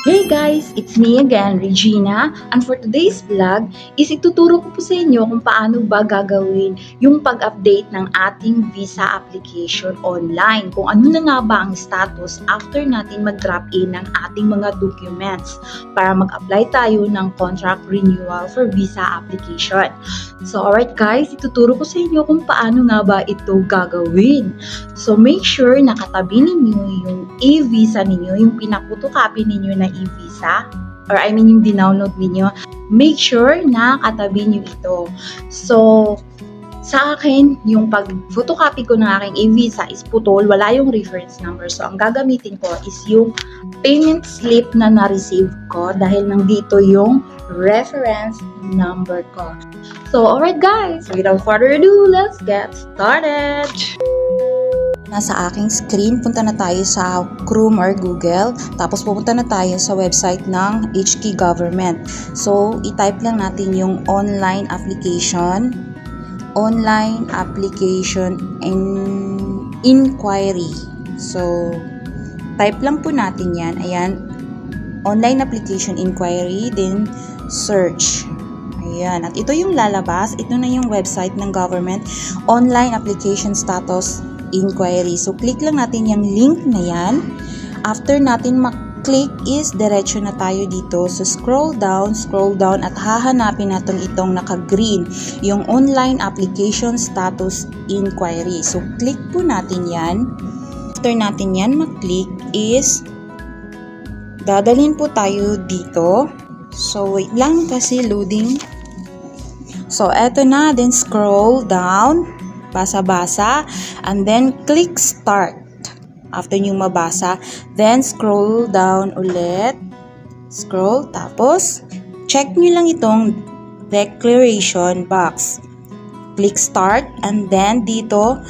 Hey guys! It's me again, Regina. And for today's vlog is ituturo ko po sa inyo kung paano ba gagawin yung pag-update ng ating visa application online. Kung ano na nga ba ang status after natin mag-drop in ng ating mga documents para mag-apply tayo ng contract renewal for visa application. So alright guys, ituturo ko sa inyo kung paano nga ba ito gagawin. So make sure nakatabi ninyo yung e-visa ninyo, yung pinapotocopy ninyo na e-visa, or yung dinownload ninyo, make sure na katabi nyo ito. So, sa akin, yung pag-photocopy ko ng aking e-visa is putol, wala yung reference number. So, ang gagamitin ko is yung payment slip na na-receive ko dahil nandito yung reference number ko. So, alright guys, without further ado, let's get started! Nasa aking screen, punta na tayo sa Chrome or Google, tapos pupunta na tayo sa website ng HK Government. So, i-type lang natin yung online application inquiry. So, type lang po natin yan. Ayan, online application inquiry, then search. Ayan, at ito yung lalabas. Ito na yung website ng government, online application status inquiry. So, click lang natin yung link na yan. After natin mag-click is diretso na tayo dito. So, scroll down at hahanapin natin itong naka-green, yung online application status inquiry. So, click po natin yan. After natin yan mag-click is dadalhin po tayo dito. So, wait lang kasi loading. So, eto na. Then, scroll down. Basa-basa, and then click start. After nyo mabasa, then scroll down ulit. Scroll, tapos check nyo lang itong declaration box. Click start, and then dito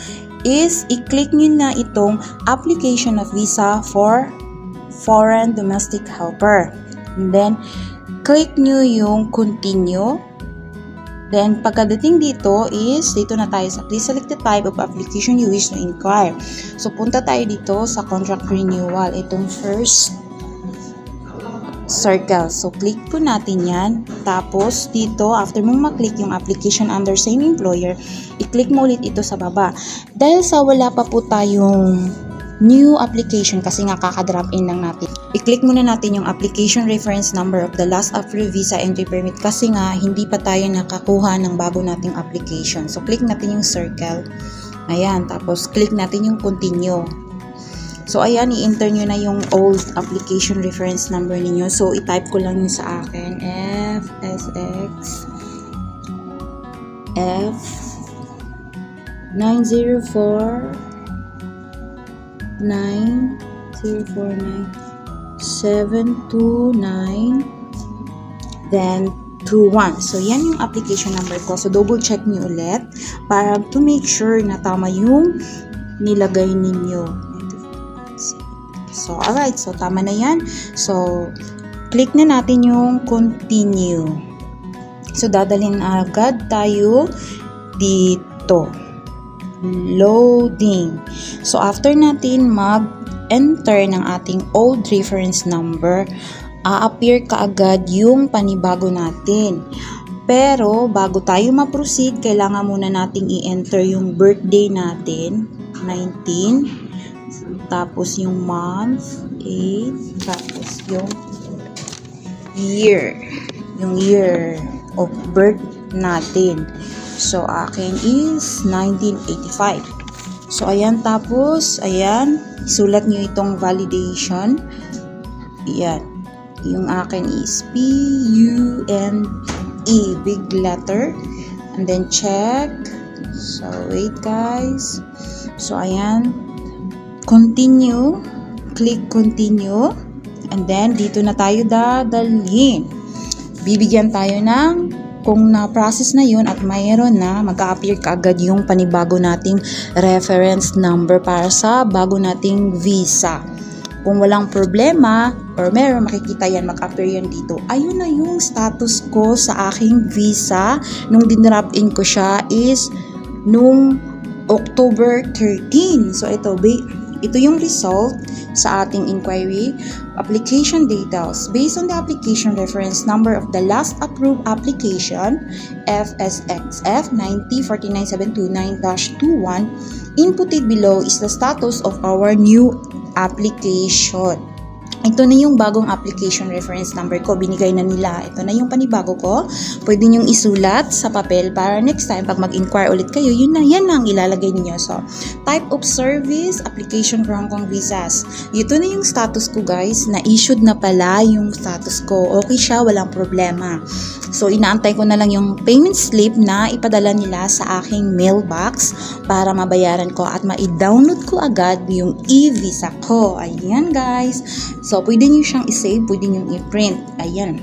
is i-click nyo na itong application of visa for foreign domestic helper. And then click nyo yung continue. Then, pagkadating dito is, dito na tayo sa please select the type of application you wish to inquire. So, punta tayo dito sa contract renewal. Itong first circle. So, click po natin yan. Tapos, dito, after mong maklik yung application under same employer, i-click mo ulit ito sa baba. Dahil sa wala pa po tayong new application kasi nga kaka-drop in lang natin, i-click muna natin yung application reference number of the last approved visa entry permit kasi nga hindi pa tayo nakakuha ng bago nating application. So, click natin yung circle. Ayan, tapos click natin yung continue. So, ayan, i-enter nyo na yung old application reference number ninyo. So, i-type ko lang yung sa akin, FSX F904 729 then 21. So, yan yung application number ko. So, double check niyo ulit para to make sure na tama yung nilagay ninyo. So, alright. So, tama na yan. So, click na natin yung continue. So, dadalhin agad tayo dito. Loading. So, after natin mag-enter ng ating old reference number, a-appear kaagad yung panibago natin. Pero, bago tayo ma-proceed, kailangan muna nating i-enter yung birthday natin, 19, tapos yung month, 8, tapos yung year of birth natin. So, akin is 1985. So, ayan, tapos, ayan, sulat nyo itong validation. Ayan. Yung akin is PUNE, big letter. And then, check. So, wait guys. So, ayan. Continue. Click continue. And then, dito na tayo dadalhin. Bibigyan tayo ng kung na-process na yun at mayroon na, mag-a-appear kaagad yung panibago nating reference number para sa bago nating visa. Kung walang problema, or meron makikita yan, mag-appear yan dito. Ayun na yung status ko sa aking visa. Nung dinrop in ko siya is nung October 13. So, ito, ito yung result sa ating inquiry. Application details. Based on the application reference number of the last approved application, FSXF 90-49729-21, inputted below is the status of our new application. Ito na yung bagong application reference number ko. Binigay na nila. Ito na yung panibago ko. Pwede nyong isulat sa papel para next time pag mag-inquire ulit kayo, yan lang ilalagay niyo. So, type of service, application for Hong Kong visas. Ito na yung status ko guys, na issued na pala yung status ko. Okay siya, walang problema. So, inaantay ko na lang yung payment slip na ipadala nila sa aking mailbox para mabayaran ko at ma-download ko agad yung e-visa ko. Ayan guys. So, pwede nyo siyang i-save, pwede nyo i-print. Ayan.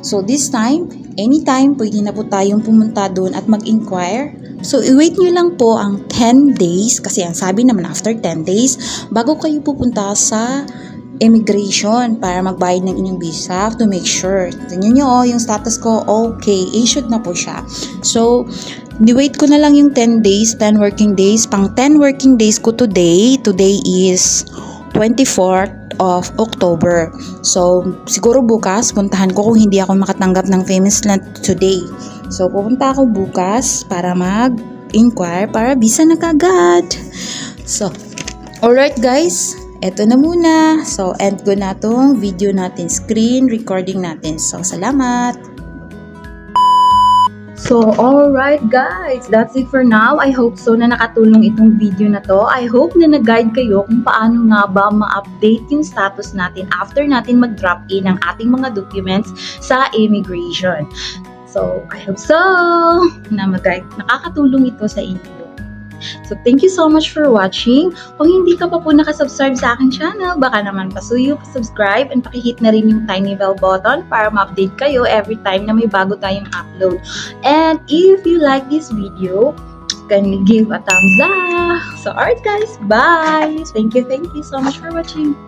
So, this time, anytime, pwede na po tayong pumunta doon at mag-inquire. So, i-wait nyo lang po ang 10 days, kasi ang sabi naman after 10 days, bago kayo pupunta sa immigration para magbayad ng inyong visa to make sure. Tingnan nyo, yung status ko, okay, issued na po siya. So, ni-wait ko na lang yung 10 days, 10 working days. Pang 10 working days ko today is 24th of October. So, siguro bukas, puntahan ko kung hindi ako makatanggap ng famous land today. So, pupunta ako bukas para mag-inquire para visa na kagad. So, alright guys, eto na muna. So, end ko na tong video natin, screen recording natin. So, salamat! So, alright guys, that's it for now. I hope so na nakatulong itong video na to. I hope na nag-guide kayo kung paano nga ba ma-update yung status natin after natin mag-drop in ang ating mga documents sa immigration. So, I hope so na nakakatulong ito sa inyo. So, thank you so much for watching. Kung hindi ka pa po nakasubscribe sa aking channel, baka naman pasuyo, subscribe, and pakihit na rin yung tiny bell button para ma-update kayo every time na may bago tayong upload. And if you like this video, kindly give a thumbs up. So, alright guys, bye! Thank you so much for watching.